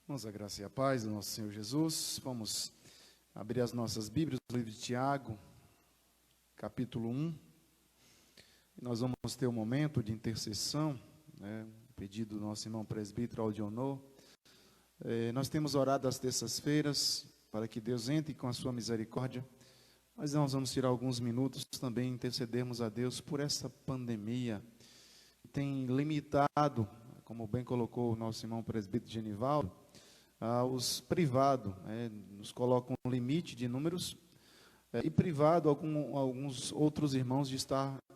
Vamos a graça e a paz do nosso Senhor Jesus. Vamos abrir as nossas Bíblias no livro de Tiago, capítulo 1. E nós vamos ter um momento de intercessão, pedido do nosso irmão presbítero Aldionor. Nós temos orado às terças-feiras para que Deus entre com a sua misericórdia, mas nós vamos tirar alguns minutos também intercedermos a Deus por essa pandemia que tem limitado, como bem colocou o nosso irmão presbítero Genivaldo, os privados, nos colocam um limite de números, e privado alguns outros irmãos de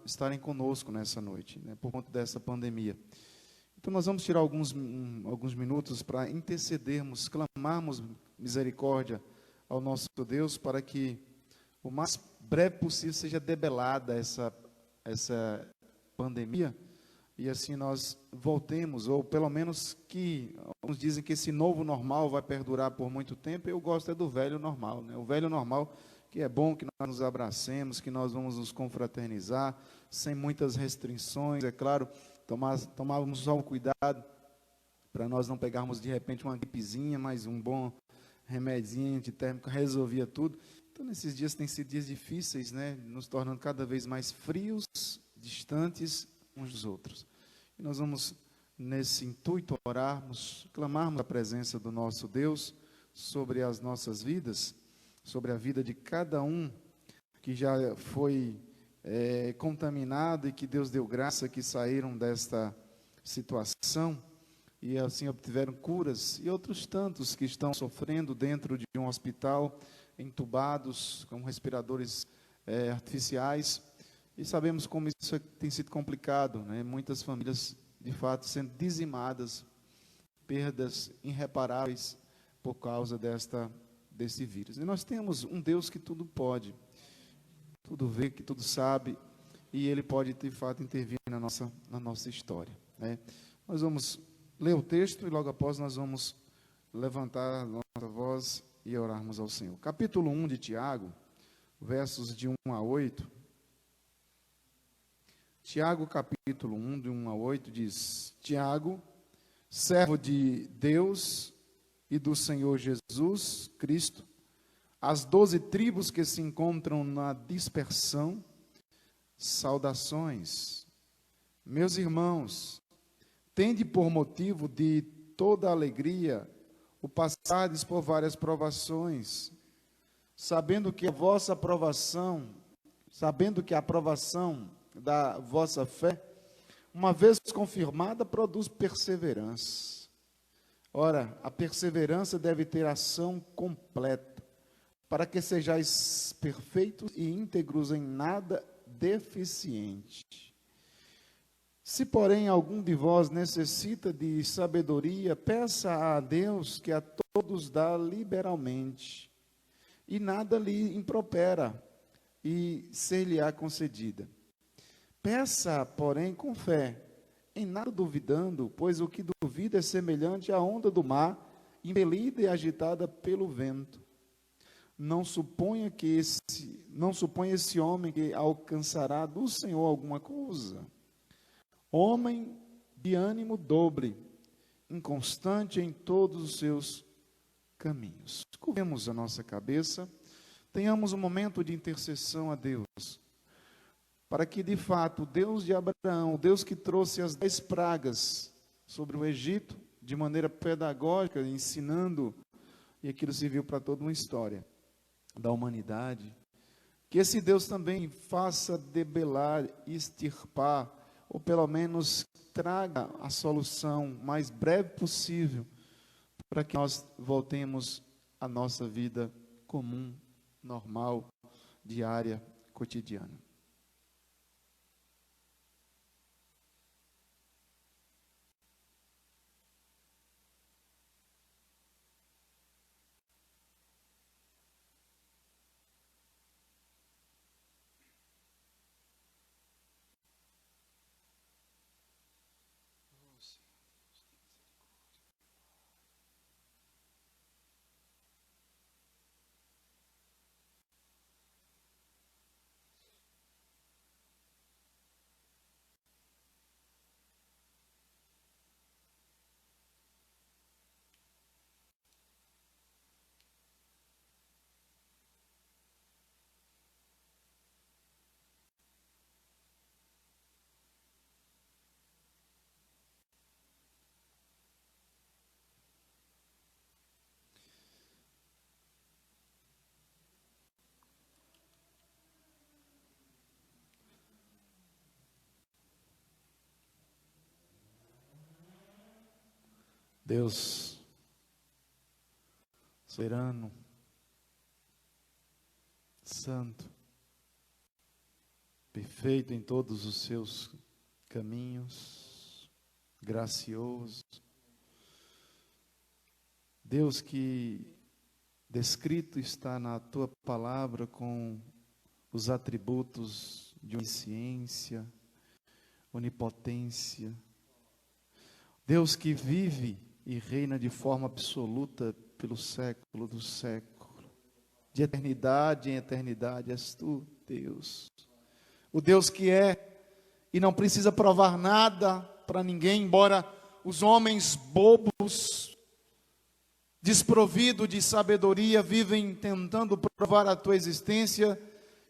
estarem conosco nessa noite, por conta dessa pandemia. Então nós vamos tirar alguns minutos para intercedermos, clamarmos misericórdia ao nosso Deus, para que o mais breve possível seja debelada essa pandemia, e assim nós voltemos, ou pelo menos que, alguns dizem que esse novo normal vai perdurar por muito tempo. Eu gosto do velho normal, o velho normal, que é bom que nós nos abracemos, que nós vamos nos confraternizar, sem muitas restrições, é claro, tomávamos só o cuidado, para nós não pegarmos de repente uma gripezinha, mas um bom remedinho antitérmico resolvia tudo. Então nesses dias têm sido dias difíceis, nos tornando cada vez mais frios, distantes uns dos outros. E nós vamos, nesse intuito, orarmos, clamarmos a presença do nosso Deus sobre as nossas vidas, sobre a vida de cada um que já foi contaminado e que Deus deu graça que saíram desta situação e assim obtiveram curas, e outros tantos que estão sofrendo dentro de um hospital, entubados com respiradores artificiais. E sabemos como isso tem sido complicado, muitas famílias, de fato, sendo dizimadas, perdas irreparáveis por causa desse vírus. E nós temos um Deus que tudo pode, tudo vê, que tudo sabe, e Ele pode, de fato, intervir na nossa história. Nós vamos ler o texto e logo após nós vamos levantar a nossa voz e orarmos ao Senhor. Capítulo 1 de Tiago, versos de 1 a 8. Tiago, capítulo 1, de 1 a 8, diz: Tiago, servo de Deus e do Senhor Jesus Cristo, as 12 tribos que se encontram na dispersão, saudações. Meus irmãos, tende por motivo de toda alegria o passardes por várias provações, sabendo que a aprovação da vossa fé, uma vez confirmada, produz perseverança. Ora, a perseverança deve ter ação completa, para que sejais perfeitos e íntegros em nada deficiente. Se, porém, algum de vós necessita de sabedoria, peça a Deus, que a todos dá liberalmente, e nada lhe impropera, e ser-lhe-á concedida. Peça, porém, com fé, em nada duvidando, pois o que duvida é semelhante à onda do mar, impelida e agitada pelo vento. Não suponha esse homem que alcançará do Senhor alguma coisa. Homem de ânimo dobre, inconstante em todos os seus caminhos. Curvemos a nossa cabeça, tenhamos um momento de intercessão a Deus, para que, de fato, o Deus de Abraão, o Deus que trouxe as 10 pragas sobre o Egito, de maneira pedagógica, ensinando, e aquilo serviu para toda uma história da humanidade, que esse Deus também faça debelar, extirpar, ou pelo menos traga a solução mais breve possível, para que nós voltemos à nossa vida comum, normal, diária, cotidiana. Deus soberano, santo, perfeito em todos os seus caminhos, gracioso, Deus que descrito está na tua palavra com os atributos de onisciência, onipotência, Deus que vive e reina de forma absoluta pelo século do século, de eternidade em eternidade és tu, Deus, o Deus que é e não precisa provar nada para ninguém, embora os homens bobos, desprovidos de sabedoria, vivem tentando provar a tua existência,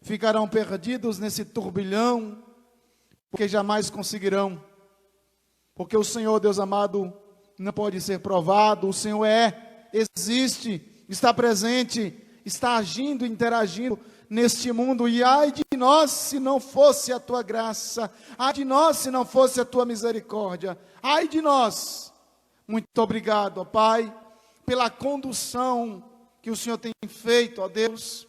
ficarão perdidos nesse turbilhão, porque jamais conseguirão, porque o Senhor, Deus amado, não pode ser provado. O Senhor existe, está presente, está agindo, interagindo neste mundo, e ai de nós se não fosse a tua graça, ai de nós se não fosse a tua misericórdia, ai de nós. Muito obrigado, ó Pai, pela condução que o Senhor tem feito, ó Deus.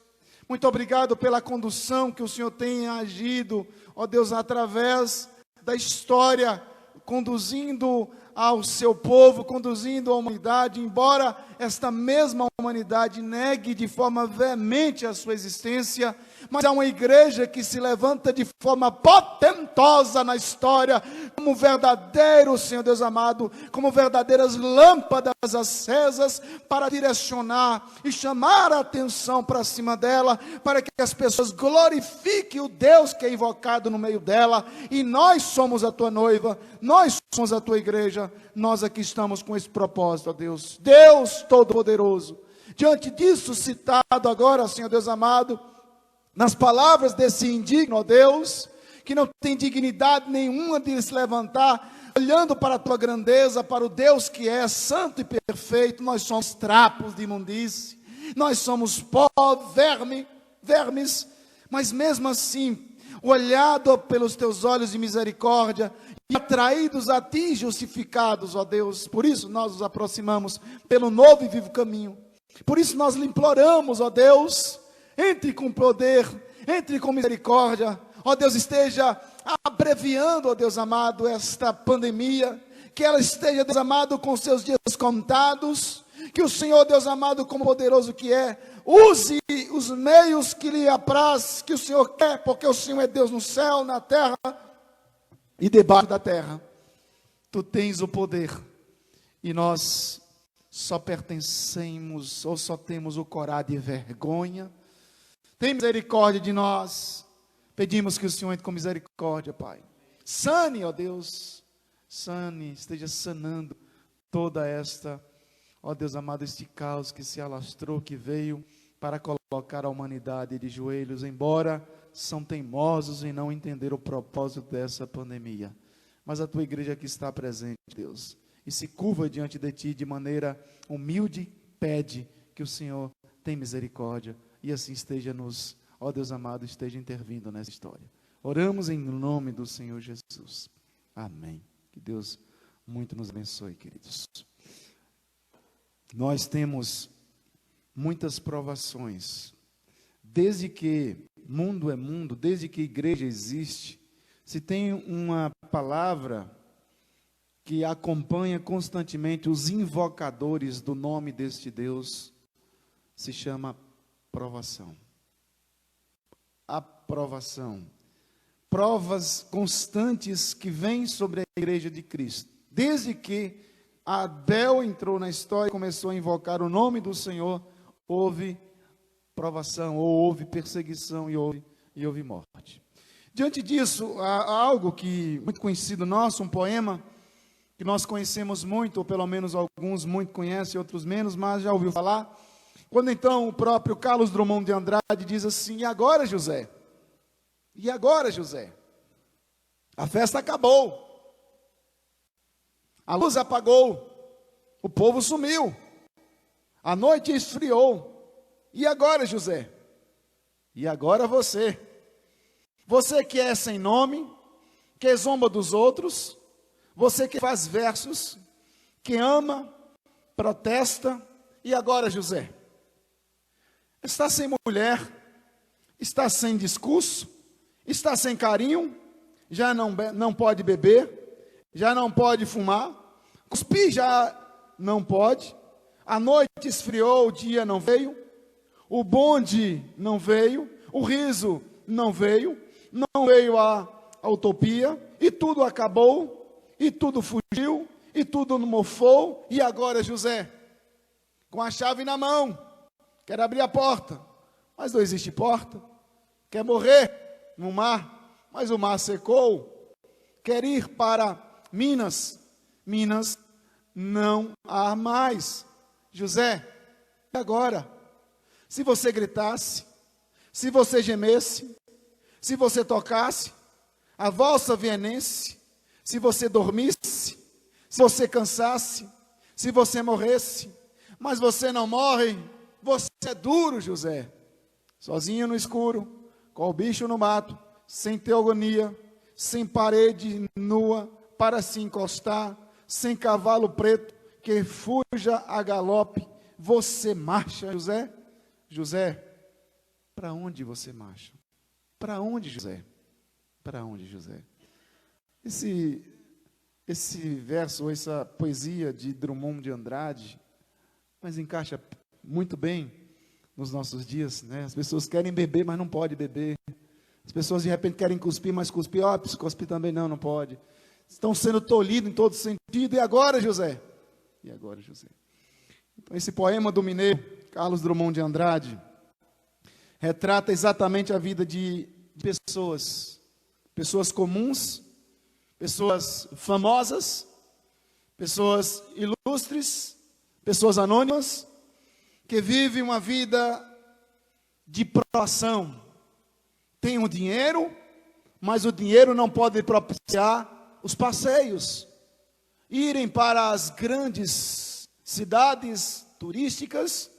Muito obrigado pela condução que o Senhor tem agido, ó Deus, através da história, conduzindo ao seu povo, conduzindo a humanidade, embora esta mesma humanidade negue de forma veemente a sua existência, mas há uma igreja que se levanta de forma potentosa na história, como verdadeiro, Senhor Deus amado, como verdadeiras lâmpadas acesas para direcionar e chamar a atenção para cima dela, para que as pessoas glorifiquem o Deus que é invocado no meio dela, e nós somos a tua noiva, nós somos a tua igreja, nós aqui estamos com esse propósito, ó Deus, Deus Todo-Poderoso. Diante disso citado agora, Senhor Deus amado, nas palavras desse indigno, ó Deus, que não tem dignidade nenhuma de se levantar, olhando para a tua grandeza, para o Deus que é santo e perfeito, nós somos trapos de imundície, nós somos pó, vermes, mas mesmo assim, olhado pelos teus olhos de misericórdia, e atraídos a ti, justificados, ó Deus, por isso nós nos aproximamos pelo novo e vivo caminho, por isso nós lhe imploramos, ó Deus, entre com poder, entre com misericórdia, ó Deus, esteja abreviando, ó Deus amado, esta pandemia, que ela esteja, Deus amado, com seus dias contados, que o Senhor, Deus amado, como poderoso que é, use os meios que lhe apraz, que o Senhor quer, porque o Senhor é Deus no céu, na terra e debaixo da terra. Tu tens o poder, e nós só pertencemos, ou só temos o coragem e vergonha. Tem misericórdia de nós, pedimos que o Senhor entre com misericórdia, Pai. Sane, ó Deus, esteja sanando toda esta, ó Deus amado, este caos que se alastrou, que veio para colocar a humanidade de joelhos, embora são teimosos em não entender o propósito dessa pandemia. Mas a tua igreja que está presente, Deus, e se curva diante de ti de maneira humilde, pede que o Senhor tenha misericórdia, e assim esteja ó Deus amado, esteja intervindo nessa história. Oramos em nome do Senhor Jesus. Amém. Que Deus muito nos abençoe, queridos. Nós temos muitas provações. Desde que mundo é mundo, desde que igreja existe, se tem uma palavra que acompanha constantemente os invocadores do nome deste Deus, se chama provação. Aprovação. Provas constantes que vêm sobre a igreja de Cristo. Desde que Abel entrou na história e começou a invocar o nome do Senhor, houve provação, ou houve perseguição e houve morte. Diante disso, há algo que muito conhecido nosso, um poema que nós conhecemos muito, ou pelo menos alguns muito conhecem, outros menos, mas já ouviu falar. Quando então o próprio Carlos Drummond de Andrade diz assim: e agora, José? E agora, José? A festa acabou, a luz apagou, o povo sumiu, a noite esfriou. E agora, José? E agora você? Você que é sem nome, que zomba dos outros, você que faz versos, que ama, protesta. E agora, José? Está sem mulher, está sem discurso, está sem carinho, já não pode beber, já não pode fumar, cuspir já não pode, a noite esfriou, o dia não veio, o bonde não veio, o riso não veio a utopia, e tudo acabou, e tudo fugiu, e tudo mofou. E agora, José, com a chave na mão, quer abrir a porta, mas não existe porta. Quer morrer no mar, mas o mar secou. Quer ir para Minas, Minas não há mais. José, e agora? Se você gritasse, se você gemesse, se você tocasse a valsa vienense, se você dormisse, se você cansasse, se você morresse, mas você não morre, você é duro, José, sozinho no escuro, com o bicho no mato, sem teogonia, sem parede nua para se encostar, sem cavalo preto que fuja a galope, você marcha, José? José, para onde você marcha? Para onde, José? Para onde, José? Esse verso, essa poesia de Drummond de Andrade, mas encaixa muito bem nos nossos dias, né? As pessoas querem beber, mas não pode beber. As pessoas de repente querem cuspir, mas cuspir também não pode. Estão sendo tolhidos em todo sentido. E agora, José? E agora, José? Então, esse poema do mineiro Carlos Drummond de Andrade retrata exatamente a vida de pessoas comuns, pessoas famosas, pessoas ilustres, pessoas anônimas, que vivem uma vida de provação. Tem o dinheiro, mas o dinheiro não pode propiciar os passeios, irem para as grandes cidades turísticas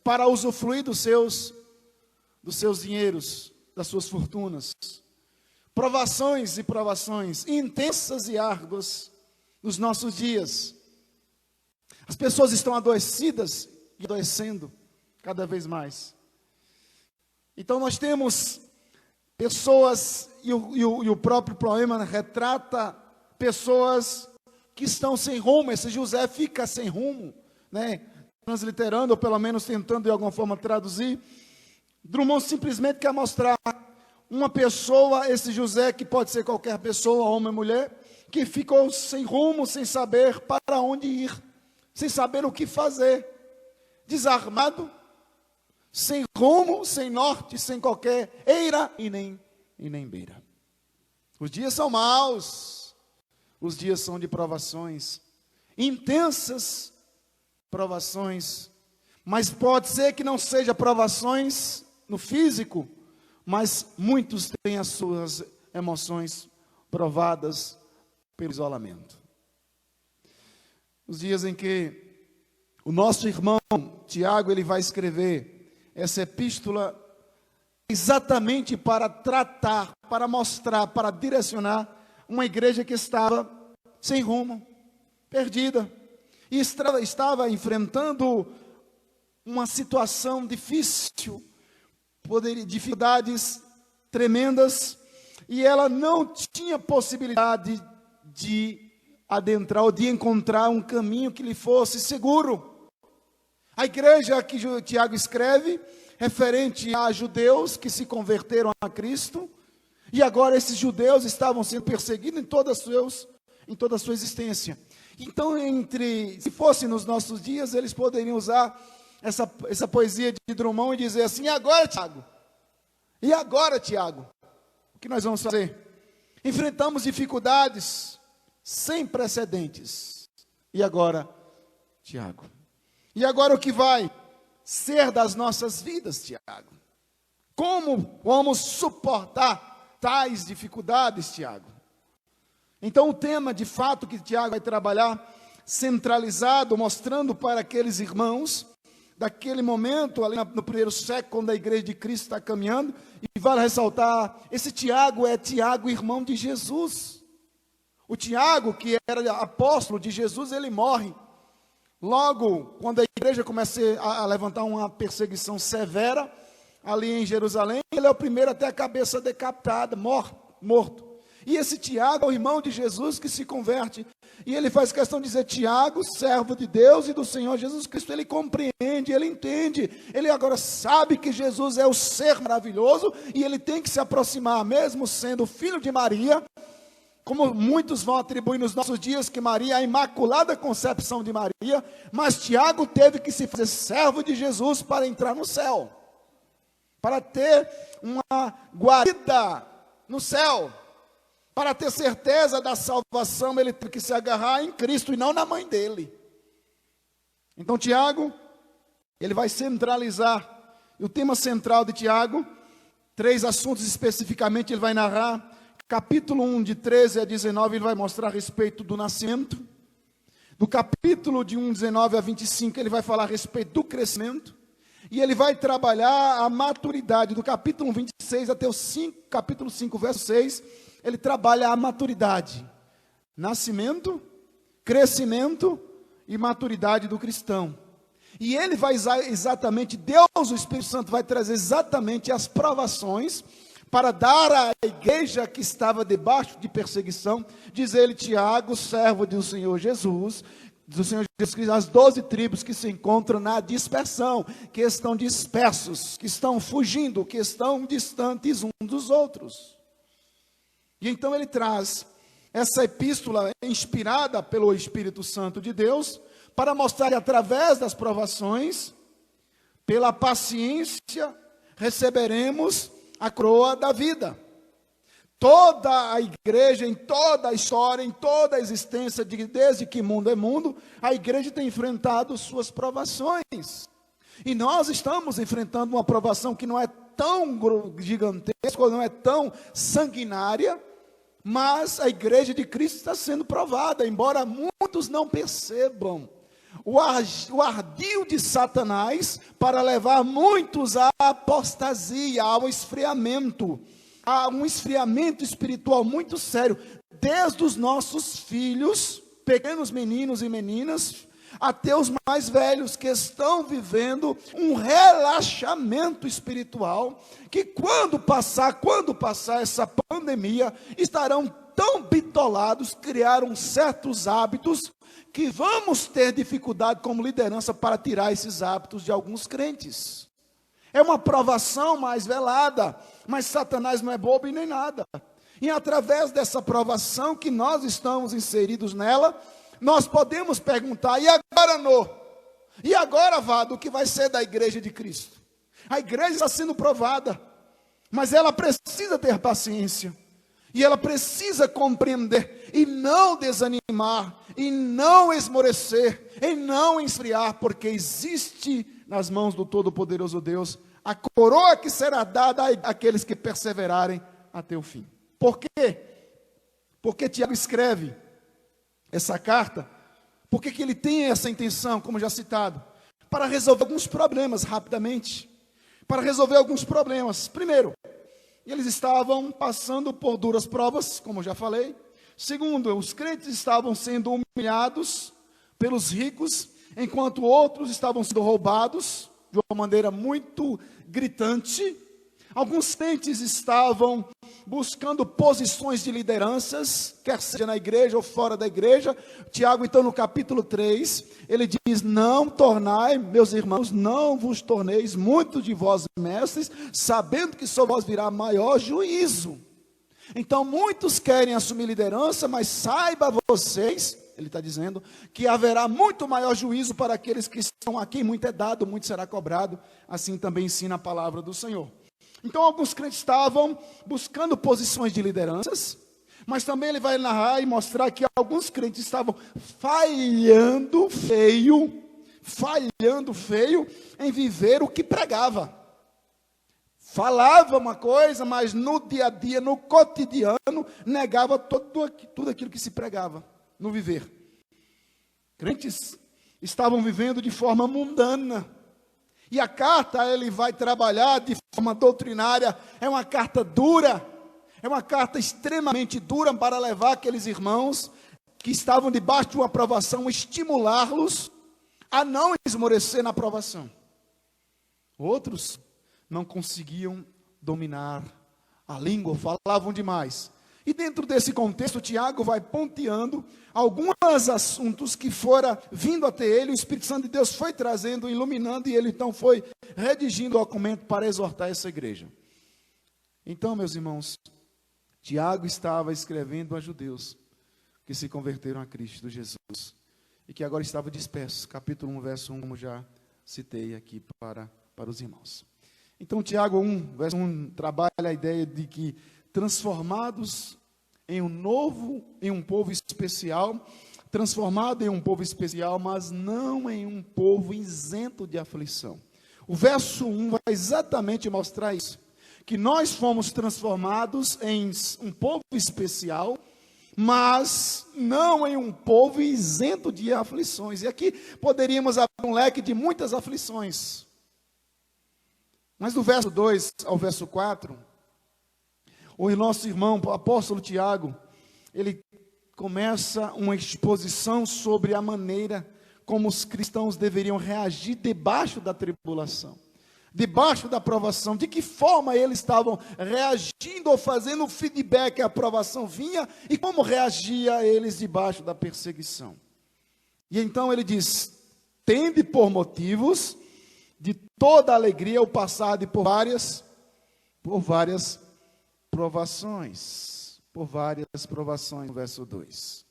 para usufruir dos seus dinheiros, das suas fortunas. Provações e provações intensas e árduas nos nossos dias. As pessoas estão adoecidas e adoecendo cada vez mais. Então nós temos pessoas, e o próprio poema retrata pessoas que estão sem rumo. Esse José fica sem rumo, né? Transliterando, ou pelo menos tentando de alguma forma traduzir. Drummond simplesmente quer mostrar uma pessoa, esse José, que pode ser qualquer pessoa, homem ou mulher, que ficou sem rumo, sem saber para onde ir, sem saber o que fazer, desarmado, sem rumo, sem norte, sem qualquer eira e nem beira. Os dias são maus, os dias são de provações, intensas provações, mas pode ser que não seja provações no físico, mas muitos têm as suas emoções provadas pelo isolamento. Os dias em que o nosso irmão Tiago, ele vai escrever essa epístola exatamente para tratar, para mostrar, para direcionar uma igreja que estava sem rumo, perdida, e estava enfrentando uma situação difícil, dificuldades tremendas, e ela não tinha possibilidade de adentrar ou de encontrar um caminho que lhe fosse seguro. A igreja que Tiago escreve, referente a judeus que se converteram a Cristo, e agora esses judeus estavam sendo perseguidos em toda a sua existência. Então, se fosse nos nossos dias, eles poderiam usar essa poesia de Drummond e dizer assim: e agora, Tiago? E agora, Tiago? O que nós vamos fazer? Enfrentamos dificuldades sem precedentes. E agora, Tiago? E agora o que vai ser das nossas vidas, Tiago? Como vamos suportar tais dificuldades, Tiago? Então o tema de fato que Tiago vai trabalhar, centralizado, mostrando para aqueles irmãos, daquele momento, ali no primeiro século, quando a igreja de Cristo está caminhando, e vale ressaltar, esse Tiago é Tiago, irmão de Jesus. O Tiago, que era apóstolo de Jesus, ele morre. Logo, quando a igreja começa a levantar uma perseguição severa, ali em Jerusalém, ele é o primeiro a ter a cabeça decapitada, morto. E esse Tiago é o irmão de Jesus que se converte. E ele faz questão de dizer: Tiago, servo de Deus e do Senhor Jesus Cristo. Ele compreende, ele entende. Ele agora sabe que Jesus é o ser maravilhoso. E ele tem que se aproximar, mesmo sendo filho de Maria. Como muitos vão atribuir nos nossos dias que Maria é a imaculada concepção de Maria. Mas Tiago teve que se fazer servo de Jesus para entrar no céu. Para ter uma guarida no céu. Para ter certeza da salvação, ele tem que se agarrar em Cristo e não na mãe dele. Então Tiago, ele vai centralizar. E o tema central de Tiago, 3 assuntos especificamente, ele vai narrar. Capítulo 1, de 13 a 19, ele vai mostrar a respeito do nascimento. Do capítulo de 1, 19 a 25, ele vai falar a respeito do crescimento. E ele vai trabalhar a maturidade. Do capítulo 26 até o capítulo 5, verso 6, ele trabalha a maturidade. Nascimento, crescimento e maturidade do cristão. E ele vai exatamente, Deus, o Espírito Santo, vai trazer exatamente as provações para dar à igreja que estava debaixo de perseguição, diz ele, Tiago, servo do Senhor Jesus Cristo, as 12 tribos que se encontram na dispersão, que estão dispersos, que estão fugindo, que estão distantes uns dos outros. E então ele traz essa epístola inspirada pelo Espírito Santo de Deus, para mostrar que através das provações, pela paciência, receberemos a coroa da vida. Toda a igreja, em toda a história, em toda a existência, desde que mundo é mundo, a igreja tem enfrentado suas provações. E nós estamos enfrentando uma provação que não é tão gigantesca, não é tão sanguinária, mas a igreja de Cristo está sendo provada, embora muitos não percebam o ardil de Satanás para levar muitos à apostasia, ao esfriamento, a um esfriamento espiritual muito sério, desde os nossos filhos, pequenos meninos e meninas, até os mais velhos que estão vivendo um relaxamento espiritual, que quando passar essa pandemia, estarão tão bitolados, criaram certos hábitos, que vamos ter dificuldade como liderança para tirar esses hábitos de alguns crentes. É uma provação mais velada, mas Satanás não é bobo e nem nada. E através dessa provação que nós estamos inseridos nela, nós podemos perguntar: e agora, Nô? E agora, Vado, o que vai ser da igreja de Cristo? A igreja está sendo provada, mas ela precisa ter paciência. E ela precisa compreender e não desanimar, e não esmorecer, e não esfriar, porque existe nas mãos do Todo-Poderoso Deus a coroa que será dada àqueles que perseverarem até o fim. Por quê? Porque Tiago escreve essa carta, porque que ele tem essa intenção, como já citado, para resolver alguns problemas rapidamente, para resolver alguns problemas. Primeiro, eles estavam passando por duras provas, como já falei. Segundo, os crentes estavam sendo humilhados pelos ricos, enquanto outros estavam sendo roubados de uma maneira muito gritante. Alguns crentes estavam buscando posições de lideranças, quer seja na igreja ou fora da igreja. Tiago, então, no capítulo 3, ele diz: não tornai, meus irmãos, não vos torneis muitos de vós mestres, sabendo que sobre vós virá maior juízo. Então, muitos querem assumir liderança, mas saiba vocês, ele está dizendo, que haverá muito maior juízo para aqueles que estão aqui. Muito é dado, muito será cobrado. Assim também ensina a palavra do Senhor. Então, alguns crentes estavam buscando posições de lideranças, mas também ele vai narrar e mostrar que alguns crentes estavam falhando feio em viver o que pregava. Falava uma coisa, mas no dia a dia, no cotidiano, negava tudo aquilo que se pregava no viver. Crentes estavam vivendo de forma mundana. E a carta, ele vai trabalhar de forma doutrinária, é uma carta dura, é uma carta extremamente dura para levar aqueles irmãos que estavam debaixo de uma provação, estimulá-los a não esmorecer na provação. Outros não conseguiam dominar a língua, falavam demais. E dentro desse contexto, Tiago vai ponteando alguns assuntos que fora vindo até ele, o Espírito Santo de Deus foi trazendo, iluminando, e ele então foi redigindo o documento para exortar essa igreja. Então, meus irmãos, Tiago estava escrevendo a judeus que se converteram a Cristo Jesus e que agora estavam dispersos. Capítulo 1, verso 1, como já citei aqui para os irmãos. Então, Tiago 1, verso 1, trabalha a ideia de que transformados em um povo especial, transformado em um povo especial, mas não em um povo isento de aflição. O verso 1 vai exatamente mostrar isso, que nós fomos transformados em um povo especial, mas não em um povo isento de aflições. E aqui poderíamos abrir um leque de muitas aflições. Mas do verso 2 ao verso 4, o nosso irmão, o apóstolo Tiago, ele começa uma exposição sobre a maneira como os cristãos deveriam reagir debaixo da tribulação, debaixo da provação, de que forma eles estavam reagindo ou fazendo feedback, a provação vinha, e como reagia eles debaixo da perseguição. E então ele diz: tende por motivos de toda alegria o passar por várias provações, no verso 2.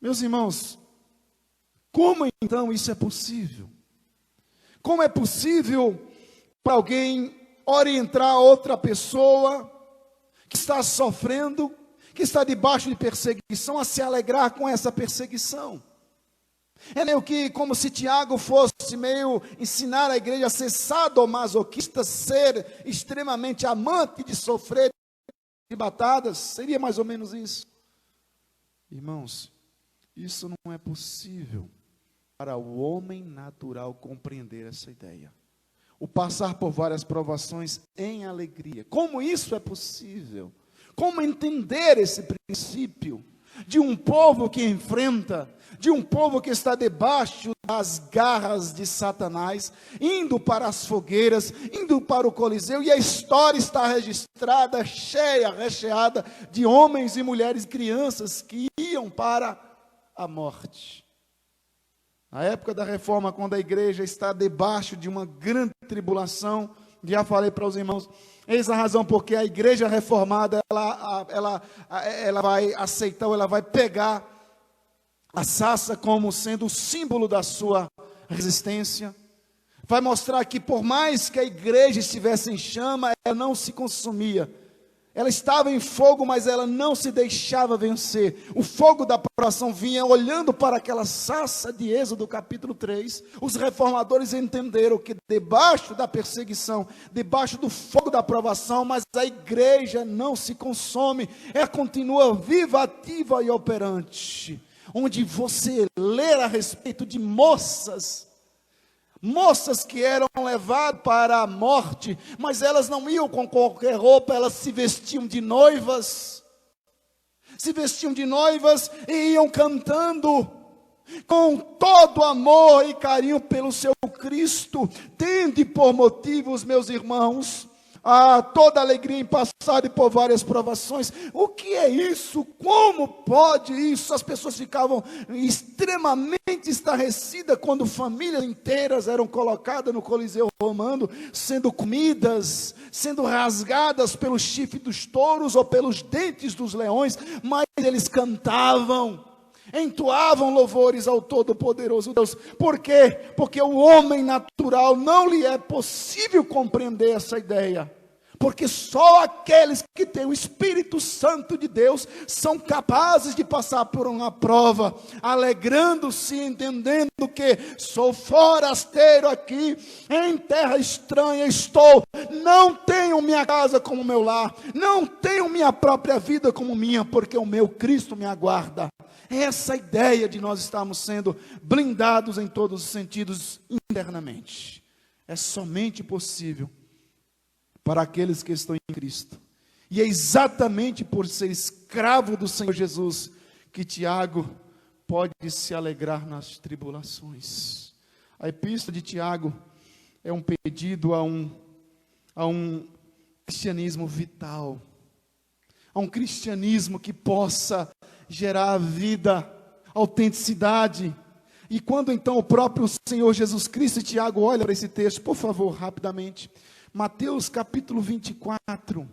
Meus irmãos, como então isso é possível? Como é possível para alguém orientar outra pessoa que está sofrendo, que está debaixo de perseguição, a se alegrar com essa perseguição? É meio que como se Tiago fosse meio ensinar a igreja a ser sadomasoquista, ser extremamente amante de sofrer chibatadas. Seria mais ou menos isso. Irmãos, isso não é possível para o homem natural compreender essa ideia. O passar por várias provações em alegria. Como isso é possível? Como entender esse princípio de um povo que enfrenta, de um povo que está debaixo das garras de Satanás, indo para as fogueiras, indo para o Coliseu, e a história está registrada, cheia, recheada de homens e mulheres, crianças que iam para a morte. Na época da reforma, quando a igreja está debaixo de uma grande tribulação, já falei para os irmãos, eis a razão porque a igreja reformada, ela vai aceitar, ela vai pegar a sarça como sendo o símbolo da sua resistência. Vai mostrar que por mais que a igreja estivesse em chama, ela não se consumia. Ela estava em fogo, mas ela não se deixava vencer. O fogo da provação vinha olhando para aquela sarça de Êxodo capítulo 3. Os reformadores entenderam que debaixo da perseguição, debaixo do fogo da provação, mas a igreja não se consome. Ela continua viva, ativa e operante. Onde você lê a respeito de moças que eram levadas para a morte, mas elas não iam com qualquer roupa, elas se vestiam de noivas, e iam cantando com todo amor e carinho pelo seu Cristo. Tende por motivos, meus irmãos, a toda alegria em passar por várias provações. O que é isso? Como pode isso? As pessoas ficavam extremamente estarrecidas quando famílias inteiras eram colocadas no Coliseu Romano, sendo comidas, sendo rasgadas pelos chifres dos touros ou pelos dentes dos leões, mas eles cantavam, entoavam louvores ao Todo-Poderoso Deus. Por quê? Porque o homem natural não lhe é possível compreender essa ideia. Porque só aqueles que têm o Espírito Santo de Deus são capazes de passar por uma prova, alegrando-se, entendendo que sou forasteiro aqui, em terra estranha estou, não tenho minha casa como meu lar, não tenho minha própria vida como minha, porque o meu Cristo me aguarda. Essa ideia de nós estarmos sendo blindados em todos os sentidos internamente é somente possível para aqueles que estão em Cristo. E é exatamente por ser escravo do Senhor Jesus que Tiago pode se alegrar nas tribulações. A epístola de Tiago é um pedido a um cristianismo vital, a um cristianismo que possa gerar vida, autenticidade. E quando então o próprio Senhor Jesus Cristo, e Tiago olha para esse texto, por favor, rapidamente, Mateus capítulo 24,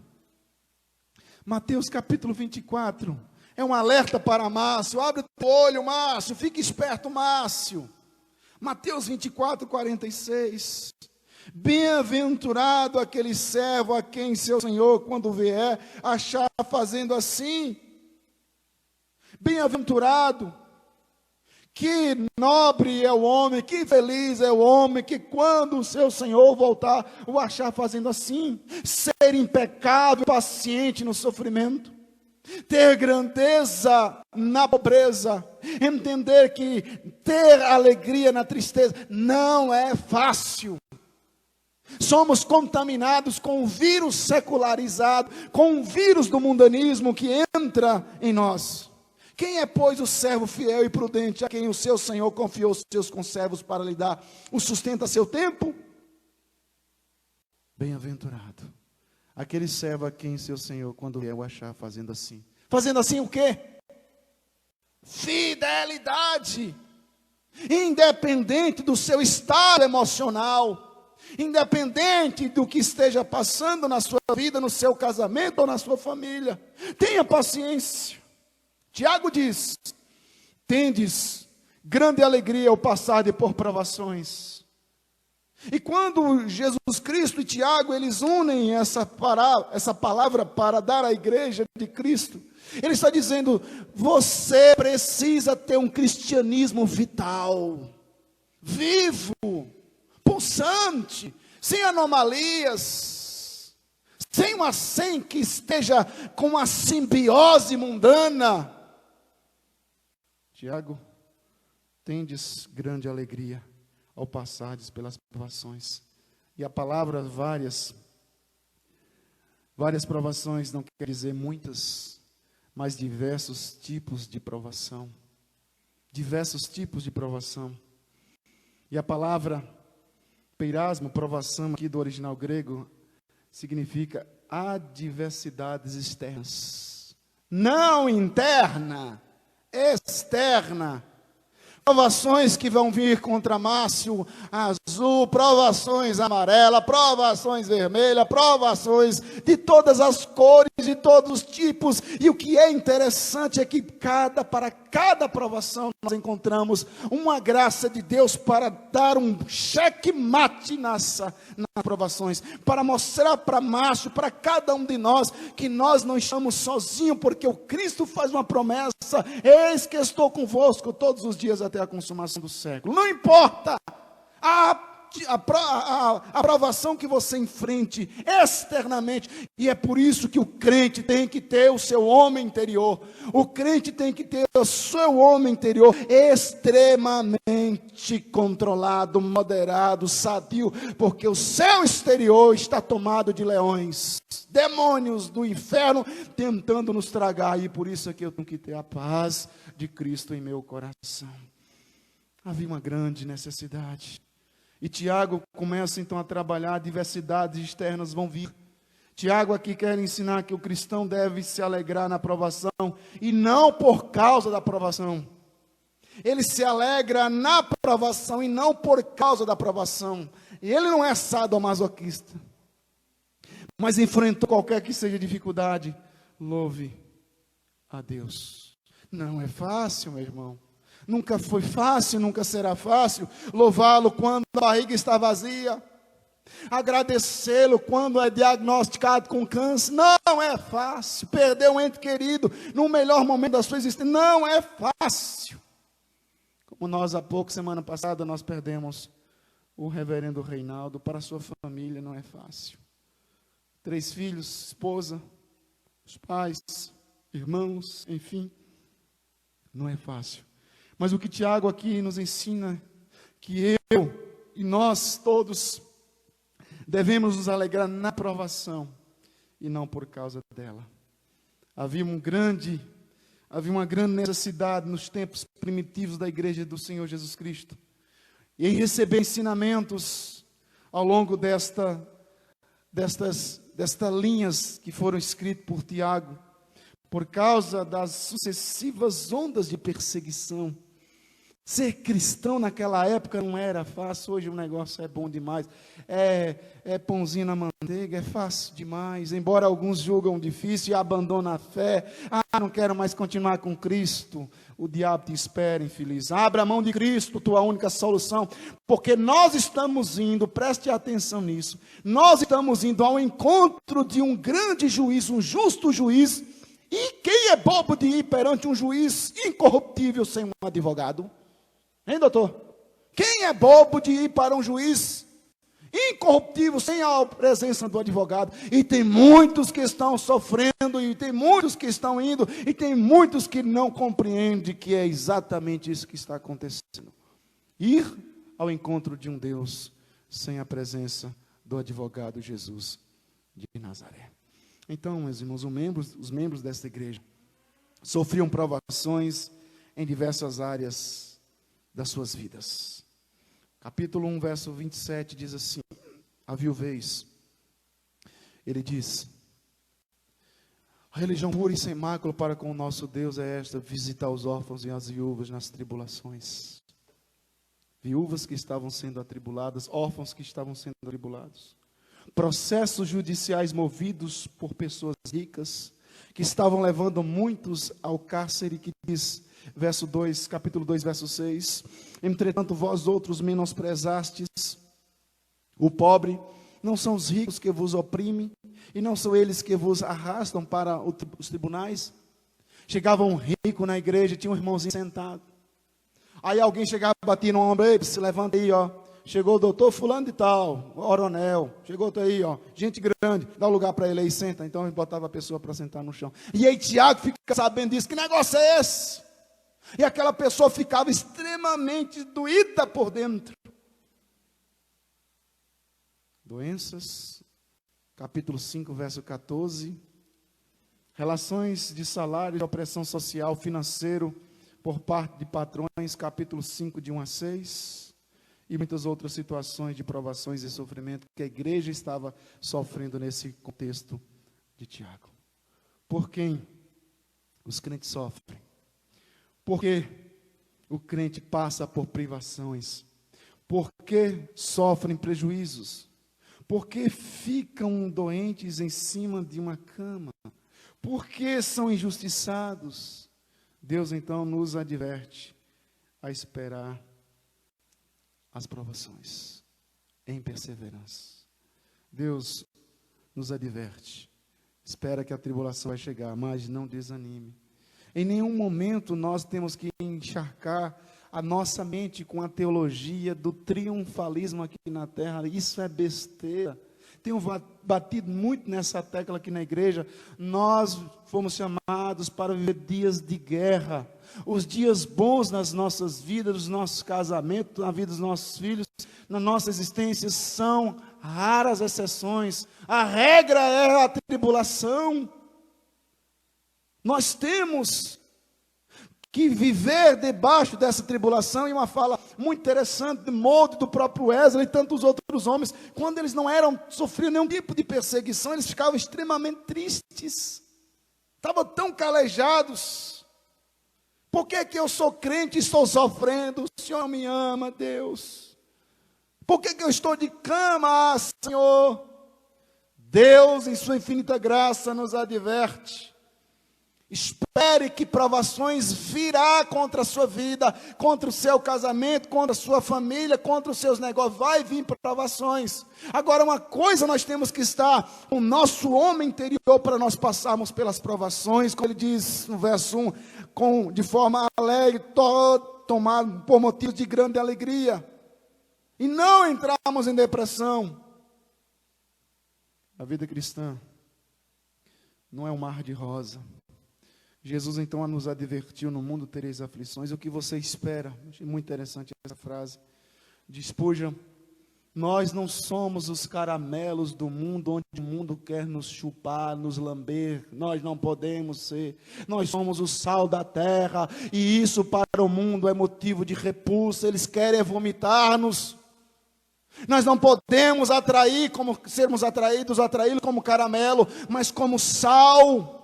Mateus capítulo 24, é um alerta para Márcio, abre o olho, Márcio, fique esperto, Márcio. Mateus 24, 46, bem-aventurado aquele servo a quem seu Senhor, quando vier, achar fazendo assim. Bem-aventurado, que nobre é o homem, que feliz é o homem, que quando o seu Senhor voltar, o achar fazendo assim. Ser impecável, paciente no sofrimento, ter grandeza na pobreza, entender que ter alegria na tristeza não é fácil. Somos contaminados com o vírus secularizado, com o vírus do mundanismo que entra em nós. Quem é, pois, o servo fiel e prudente, a quem o seu Senhor confiou os seus conservos para lhe dar o sustento a seu tempo? Bem-aventurado aquele servo a quem seu Senhor, quando vier, o achar fazendo assim. Fazendo assim o quê? Fidelidade. Independente do seu estado emocional, independente do que esteja passando na sua vida, no seu casamento ou na sua família, tenha paciência. Tiago diz: tendes grande alegria ao passar por provações. E quando Jesus Cristo e Tiago, eles unem essa palavra para dar à igreja de Cristo, ele está dizendo: você precisa ter um cristianismo vital, vivo, pulsante, sem anomalias, sem que esteja com uma simbiose mundana. Tiago, tendes grande alegria ao passardes pelas provações. E a palavra várias provações não quer dizer muitas, mas diversos tipos de provação. Diversos tipos de provação. E a palavra peirasmo, provação, aqui do original grego, significa adversidades externas. Não interna, externa. Provações que vão vir contra Márcio azul, provações amarela, provações vermelha, provações de todas as cores, de todos os tipos. E o que é interessante é que para cada provação nós encontramos uma graça de Deus para dar um checkmate nas provações, para mostrar para Márcio, para cada um de nós, que nós não estamos sozinhos, porque o Cristo faz uma promessa: eis que estou convosco todos os dias até a consumação do século. Não importa a provação que você enfrente externamente, e é por isso que o crente tem que ter o seu homem interior, o crente tem que ter o seu homem interior extremamente controlado, moderado, sadio, porque o seu exterior está tomado de leões, demônios do inferno tentando nos tragar, e por isso é que eu tenho que ter a paz de Cristo em meu coração. Havia uma grande necessidade. E Tiago começa então a trabalhar, diversidades externas vão vir. Tiago aqui quer ensinar que o cristão deve se alegrar na provação, e não por causa da provação. Ele se alegra na provação e não por causa da provação. E ele não é sadomasoquista, mas enfrentou qualquer que seja dificuldade. Louve a Deus. Não é fácil, meu irmão. Nunca foi fácil, nunca será fácil louvá-lo quando a barriga está vazia, agradecê-lo quando é diagnosticado com câncer. Não é fácil perder um ente querido no melhor momento da sua existência. Não é fácil. Como nós há pouco, semana passada, nós perdemos o reverendo Reinaldo. Para a sua família não é fácil. 3 filhos, esposa, os pais, irmãos, enfim, não é fácil. Mas o que Tiago aqui nos ensina, que eu e nós todos devemos nos alegrar na provação e não por causa dela. Havia uma grande necessidade nos tempos primitivos da igreja do Senhor Jesus Cristo. e em receber ensinamentos ao longo destas linhas que foram escritas por Tiago, por causa das sucessivas ondas de perseguição. Ser cristão naquela época não era fácil, hoje o negócio é bom demais, é pãozinho na manteiga, é fácil demais, embora alguns julgam difícil e abandonam a fé, não quero mais continuar com Cristo, o diabo te espera, infeliz, abra a mão de Cristo, tua única solução, porque nós estamos indo, preste atenção nisso, nós estamos indo ao encontro de um grande juiz, um justo juiz, e quem é bobo de ir perante um juiz incorruptível sem um advogado? Hein, doutor? Quem é bobo de ir para um juiz incorruptível sem a presença do advogado? E tem muitos que estão sofrendo, e tem muitos que estão indo, e tem muitos que não compreendem que é exatamente isso que está acontecendo. Ir ao encontro de um Deus sem a presença do advogado Jesus de Nazaré. Então, meus irmãos, os membros desta igreja sofriam provações em diversas áreas das suas vidas. Capítulo 1, verso 27 diz assim: a viuvez. Ele diz: a religião pura e sem mácula para com o nosso Deus é esta, visitar os órfãos e as viúvas nas tribulações. Viúvas que estavam sendo atribuladas, órfãos que estavam sendo atribulados. Processos judiciais movidos por pessoas ricas, que estavam levando muitos ao cárcere, que diz, verso 2, capítulo 2, verso 6, entretanto vós outros menosprezastes o pobre, não são os ricos que vos oprimem, e não são eles que vos arrastam para os tribunais. Chegava um rico na igreja, tinha um irmãozinho sentado, aí alguém chegava, batia no ombro, ei, se levanta aí, ó. Chegou o doutor fulano de tal, coronel, chegou outro aí, ó, gente grande, dá um lugar para ele aí, senta. Então ele botava a pessoa para sentar no chão. E aí Tiago fica sabendo disso, que negócio é esse? E aquela pessoa ficava extremamente doída por dentro. Doenças, capítulo 5, verso 14. Relações de salário, de opressão social, financeiro, por parte de patrões, capítulo 5, de 1 a 6. E muitas outras situações de provações e sofrimento que a igreja estava sofrendo nesse contexto de Tiago. Por quem os crentes sofrem? Porque o crente passa por privações? Por que sofrem prejuízos? Por que ficam doentes em cima de uma cama? Por que são injustiçados? Deus então nos adverte a esperar as provações em perseverança. Deus nos adverte, espera que a tribulação vai chegar, mas não desanime. Em nenhum momento nós temos que encharcar a nossa mente com a teologia do triunfalismo aqui na terra. Isso é besteira. Tenho batido muito nessa tecla aqui na igreja. Nós fomos chamados para viver dias de guerra. Os dias bons nas nossas vidas, nos nossos casamentos, na vida dos nossos filhos, na nossa existência, são raras exceções. A regra é a tribulação. Nós temos que viver debaixo dessa tribulação, e uma fala muito interessante, de molde do próprio Wesley e tantos outros homens, quando eles não sofriam nenhum tipo de perseguição, eles ficavam extremamente tristes, estavam tão calejados. Por que eu sou crente e estou sofrendo? O Senhor me ama, Deus. Por que eu estou de cama, Senhor? Deus, em sua infinita graça, nos adverte. Espere que provações virá contra a sua vida, contra o seu casamento, contra a sua família, contra os seus negócios. Vai vir provações. Agora, uma coisa nós temos que estar, o nosso homem interior, para nós passarmos pelas provações, como ele diz no verso 1, de forma alegre, tomado por motivos de grande alegria, e não entrarmos em depressão. A vida cristã não é um mar de rosa. Jesus então nos advertiu: no mundo tereis aflições. O que você espera? Achei muito interessante essa frase de Spurgeon. Nós não somos os caramelos do mundo, onde o mundo quer nos chupar, nos lamber. Nós não podemos ser. Nós somos o sal da terra, e isso para o mundo é motivo de repulsa. Eles querem vomitar-nos. Nós não podemos atrair, como sermos atraí-los como caramelo, mas como sal,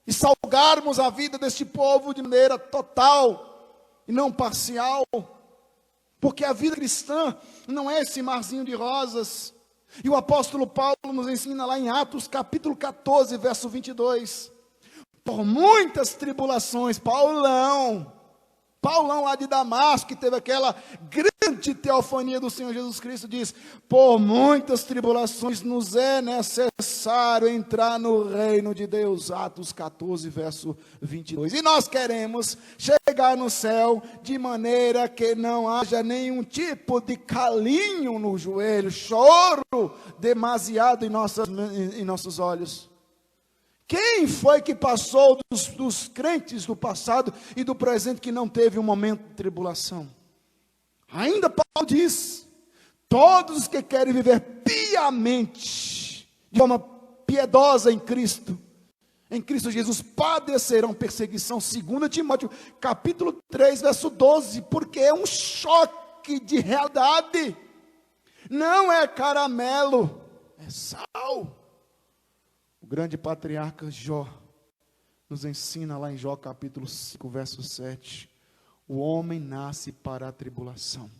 e salgarmos a vida deste povo de maneira total e não parcial. Porque a vida cristã não é esse marzinho de rosas. E o apóstolo Paulo nos ensina lá em Atos capítulo 14, verso 22. Por muitas tribulações, Paulão lá de Damasco, que teve aquela grande teofania do Senhor Jesus Cristo, diz: por muitas tribulações nos é necessário entrar no reino de Deus. Atos 14, verso 22. E nós queremos chegar no céu de maneira que não haja nenhum tipo de calinho no joelho, choro demasiado em nossos olhos. Quem foi que passou dos crentes do passado e do presente que não teve um momento de tribulação? Ainda Paulo diz: todos os que querem viver piamente, de forma piedosa em Cristo Jesus, padecerão perseguição. 2 Timóteo capítulo 3, verso 12, porque é um choque de realidade. Não é caramelo, é sal. O grande patriarca Jó nos ensina lá em Jó capítulo 5, verso 7. O homem nasce para a tribulação,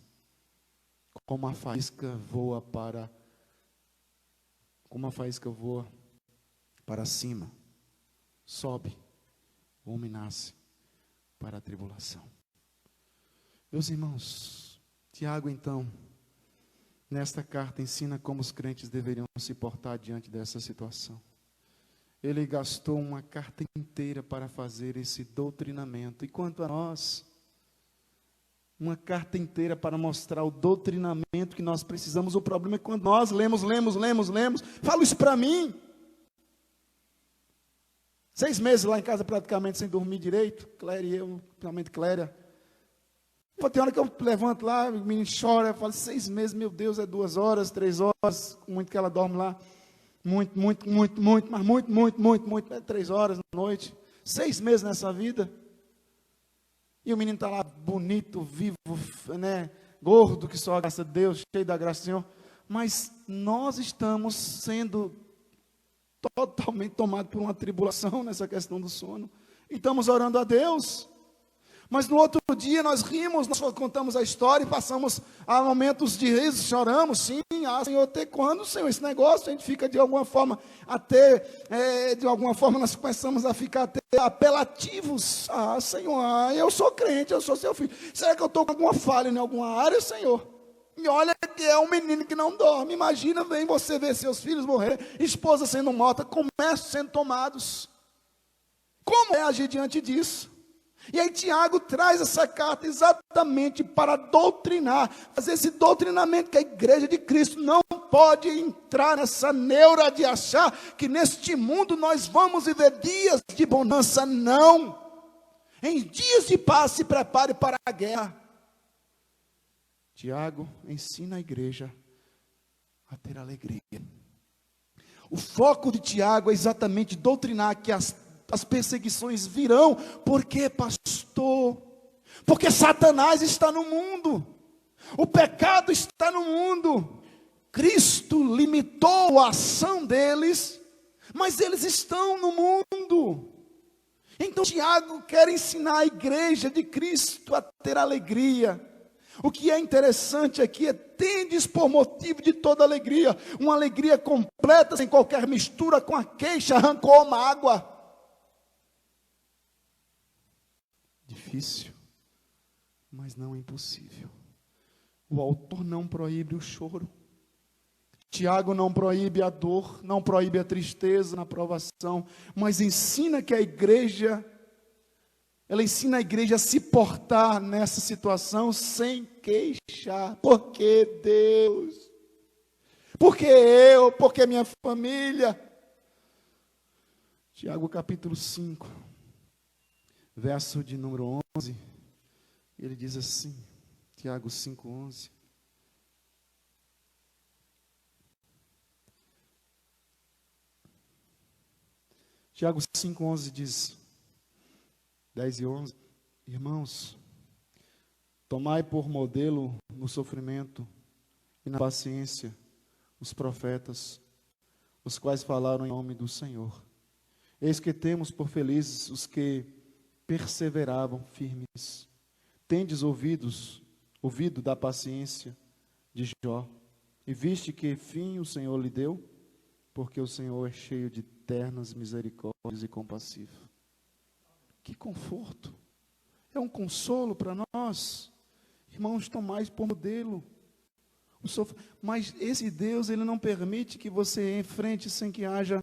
como a faísca voa para cima, sobe. O homem nasce para a tribulação. Meus irmãos, Tiago então, nesta carta ensina como os crentes deveriam se portar diante dessa situação. Ele gastou uma carta inteira para fazer esse doutrinamento. E quanto a nós, uma carta inteira para mostrar o doutrinamento que nós precisamos. O problema é quando nós lemos. Falo isso para mim. 6 meses lá em casa praticamente sem dormir direito. Cléria e eu, principalmente Cléria. Tem hora que eu levanto lá, o menino chora. Eu falo: 6 meses, meu Deus, é 2 horas, 3 horas. Muito que ela dorme lá. Muito, é 3 horas na noite, 6 meses nessa vida, e o menino está lá bonito, vivo, né, gordo, que só a graça de Deus, cheio da graça do Senhor, mas nós estamos sendo totalmente tomados por uma tribulação nessa questão do sono, e estamos orando a Deus, mas no outro dia nós rimos, nós contamos a história e passamos a momentos de riso, choramos, sim, Senhor, até quando, Senhor, esse negócio, a gente fica de alguma forma, nós começamos a ficar até apelativos. Senhor, eu sou crente, eu sou seu filho, será que eu estou com alguma falha em alguma área, Senhor? E olha que é um menino que não dorme, imagina, vem você ver seus filhos morrer, esposa sendo morta, comércio sendo tomados, como é agir diante disso? E aí Tiago traz essa carta exatamente para doutrinar, fazer esse doutrinamento que a igreja de Cristo não pode entrar nessa neura de achar que neste mundo nós vamos viver dias de bonança. Não. Em dias de paz se prepare para a guerra. Tiago ensina a igreja a ter alegria. O foco de Tiago é exatamente doutrinar que as perseguições virão. Por quê, pastor? Porque Satanás está no mundo, o pecado está no mundo. Cristo limitou a ação deles, mas eles estão no mundo. Então Tiago quer ensinar a igreja de Cristo a ter alegria. O que é interessante aqui é: tendes por motivo de toda alegria, uma alegria completa, sem qualquer mistura com a queixa, rancor, mágoa. Difícil, mas não impossível. O autor não proíbe o choro. Tiago não proíbe a dor, não proíbe a tristeza na provação, mas ensina que ela ensina a igreja a se portar nessa situação sem queixar. Por que Deus? Por que eu? Por que minha família? Tiago capítulo 5. Verso de número 11, ele diz assim, Tiago 5:11: Tiago 5,11 diz, 10 e 11, irmãos, tomai por modelo no sofrimento e na paciência os profetas, os quais falaram em nome do Senhor. Eis que temos por felizes os que perseveravam firmes. Tendes ouvido da paciência de Jó, e viste que fim o Senhor lhe deu, porque o Senhor é cheio de ternas misericórdias e compassivo. Que conforto! É um consolo para nós. Irmãos, tomai por modelo. Mas esse Deus, Ele não permite que você enfrente sem que haja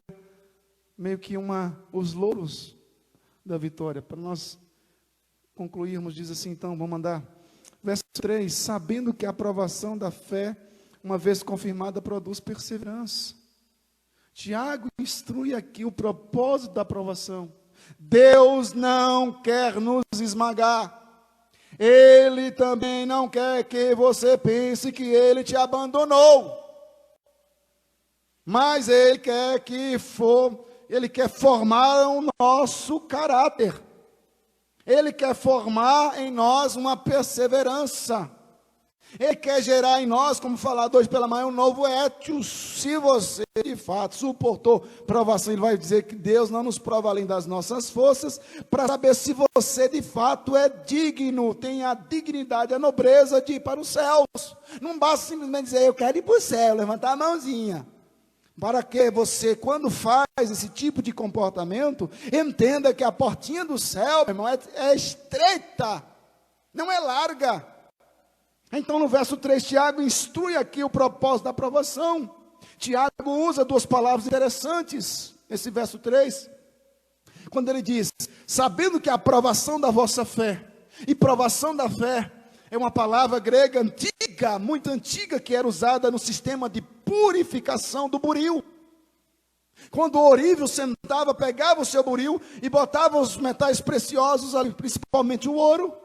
meio que os louros da vitória. Para nós concluirmos, diz assim, então, vamos andar. Verso 3, sabendo que a aprovação da fé, uma vez confirmada, produz perseverança. Tiago instrui aqui o propósito da aprovação. Deus não quer nos esmagar. Ele também não quer que você pense que Ele te abandonou. Mas Ele quer formar o nosso caráter. Ele quer formar em nós uma perseverança. Ele quer gerar em nós, como falado hoje pela manhã, um novo étios. Se você, de fato, suportou provação, Ele vai dizer que Deus não nos prova além das nossas forças, para saber se você, de fato, é digno, tem a dignidade, a nobreza de ir para os céus. Não basta simplesmente dizer, eu quero ir para o céu, levantar a mãozinha. Para que você, quando faz esse tipo de comportamento, entenda que a portinha do céu, meu irmão, é estreita, não é larga. Então, no verso 3, Tiago instrui aqui o propósito da aprovação. Tiago usa duas palavras interessantes, nesse verso 3, quando ele diz, sabendo que a aprovação da vossa fé, e provação da fé, é uma palavra grega antiga, muito antiga, que era usada no sistema de purificação do buril. Quando o ourives sentava, pegava o seu buril e botava os metais preciosos, principalmente o ouro,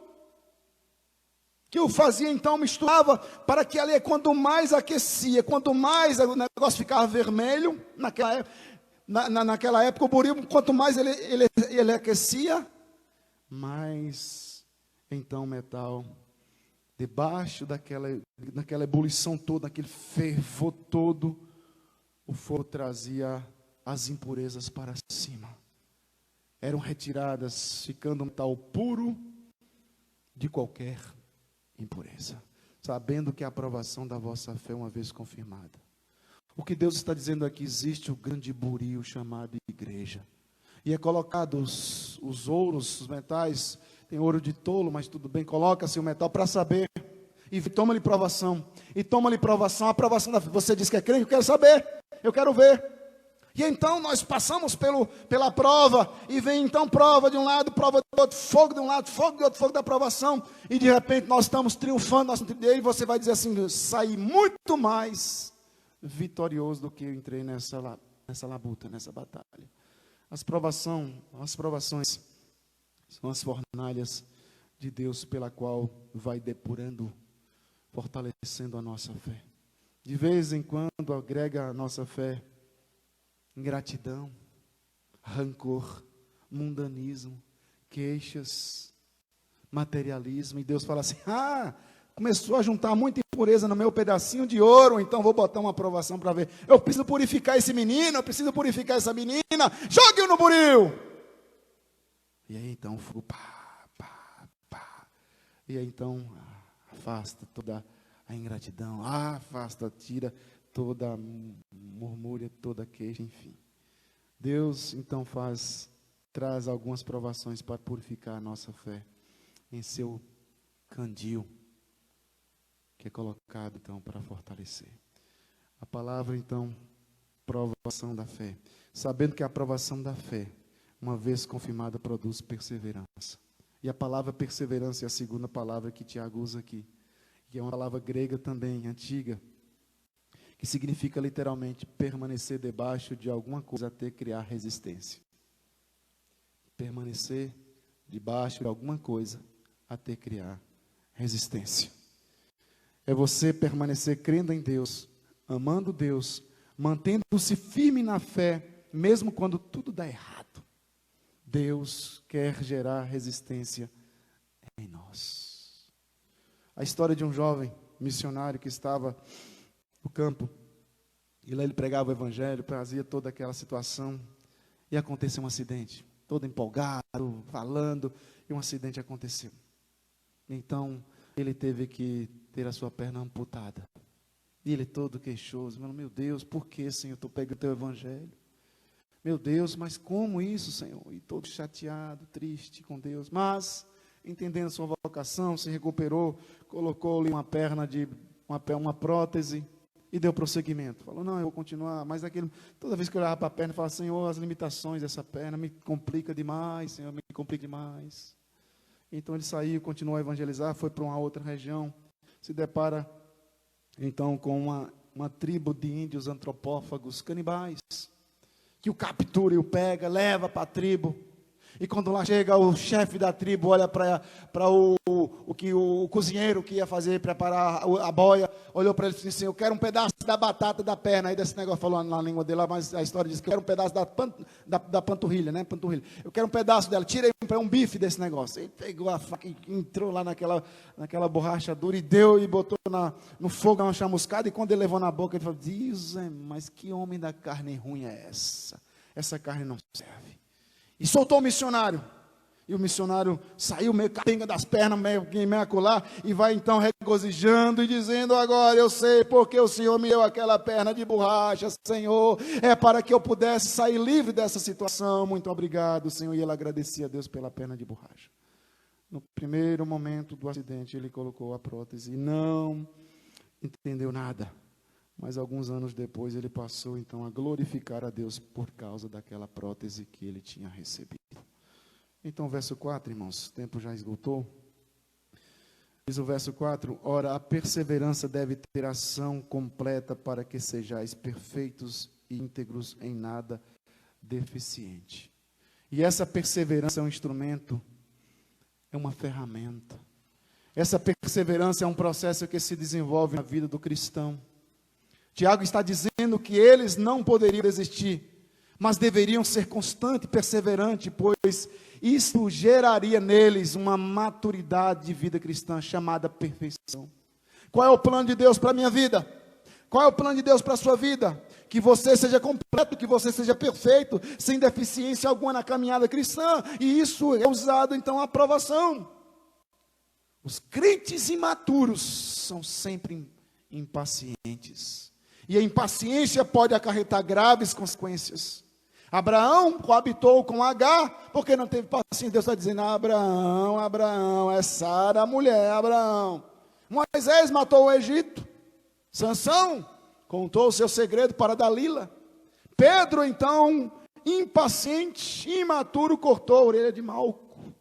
que o fazia então, misturava, para que ali, quanto mais aquecia, quanto mais o negócio ficava vermelho, naquela época o buril, quanto mais ele aquecia, mais então o metal, debaixo daquela ebulição toda, daquele fervor todo, o fogo trazia as impurezas para cima. Eram retiradas, ficando um metal puro de qualquer impureza. Sabendo que a aprovação da vossa fé, uma vez confirmada. O que Deus está dizendo aqui, existe o grande buril chamado igreja. E é colocado os ouros, os metais, tem ouro de tolo, mas tudo bem, coloca-se o metal para saber. E toma-lhe provação. E toma-lhe provação, a aprovação da fé. Você diz que é crente, eu quero saber, eu quero ver. E então nós passamos pela prova, e vem então prova de um lado, prova do outro, fogo de um lado, fogo de outro, fogo da aprovação, e de repente nós estamos triunfando, e aí você vai dizer assim, saí muito mais vitorioso do que eu entrei nessa labuta, nessa batalha. As provações são as fornalhas de Deus pela qual vai depurando, fortalecendo a nossa fé. De vez em quando agrega a nossa fé ingratidão, rancor, mundanismo, queixas, materialismo, e Deus fala assim, começou a juntar muita impureza no meu pedacinho de ouro, então vou botar uma aprovação para ver, eu preciso purificar esse menino, eu preciso purificar essa menina, jogue-o no buril, e aí então o fogo, e aí então afasta toda a ingratidão, tira toda a murmúria, toda a queixa, enfim. Deus, então, traz algumas provações para purificar a nossa fé em seu candil, que é colocado, então, para fortalecer. A palavra, então, provação da fé. Sabendo que a aprovação da fé, uma vez confirmada, produz perseverança. E a palavra perseverança é a segunda palavra que Tiago usa aqui, que é uma palavra grega também, antiga, que significa literalmente permanecer debaixo de alguma coisa até criar resistência. Permanecer debaixo de alguma coisa até criar resistência. É você permanecer crendo em Deus, amando Deus, mantendo-se firme na fé, mesmo quando tudo dá errado, Deus quer gerar resistência em nós. A história de um jovem missionário que estava no campo, e lá ele pregava o evangelho, fazia toda aquela situação, e aconteceu um acidente, todo empolgado, falando, e um acidente aconteceu. Então, ele teve que ter a sua perna amputada. E ele todo queixoso, meu Deus, por que, Senhor, estou pegando o teu evangelho? Meu Deus, mas como isso, Senhor? E todo chateado, triste com Deus, mas, entendendo a sua vocação, se recuperou, colocou-lhe uma perna uma prótese, e deu prosseguimento. Falou, não, eu vou continuar, mas toda vez que eu olhava para a perna, eu falava, Senhor, as limitações dessa perna me complica demais, Senhor, me complica demais. Então ele saiu, continuou a evangelizar, foi para uma outra região, se depara então com uma tribo de índios antropófagos, canibais, que o captura e o pega, leva para a tribo. E quando lá chega o chefe da tribo, olha para o cozinheiro que ia preparar a boia, olhou para ele e disse assim, eu quero um pedaço da batata da perna, aí desse negócio falou na língua dele, mas a história diz que eu quero um pedaço da panturrilha, né, panturrilha. Eu quero um pedaço dela, tira aí um bife desse negócio. Ele pegou a faca e entrou lá naquela borracha dura e deu e botou no fogo uma chamuscada, e quando ele levou na boca, ele falou, mas que homem da carne ruim é essa? Essa carne não serve. E soltou o missionário. E o missionário saiu meio capenga das pernas, meio acolá, e vai então regozijando e dizendo, agora eu sei porque o Senhor me deu aquela perna de borracha, Senhor, é para que eu pudesse sair livre dessa situação, muito obrigado, Senhor. E ele agradecia a Deus pela perna de borracha. No primeiro momento do acidente, ele colocou a prótese e não entendeu nada. Mas alguns anos depois ele passou então a glorificar a Deus por causa daquela prótese que ele tinha recebido. Então, verso 4, irmãos, o tempo já esgotou. Diz o verso 4, ora, a perseverança deve ter ação completa para que sejais perfeitos e íntegros em nada deficiente. E essa perseverança é um instrumento, é uma ferramenta. Essa perseverança é um processo que se desenvolve na vida do cristão. Tiago está dizendo que eles não poderiam desistir, mas deveriam ser constantes e perseverantes, pois isso geraria neles uma maturidade de vida cristã chamada perfeição. Qual é o plano de Deus para a minha vida? Qual é o plano de Deus para a sua vida? Que você seja completo, que você seja perfeito, sem deficiência alguma na caminhada cristã, e isso é usado então a aprovação. Os crentes imaturos são sempre impacientes. E a impaciência pode acarretar graves consequências. Abraão coabitou com Agar, porque não teve paciência. Deus está dizendo, Abraão, é Sara a mulher, Abraão. Moisés matou o Egito. Sansão contou o seu segredo para Dalila. Pedro, então, impaciente, imaturo, cortou a orelha de Malco.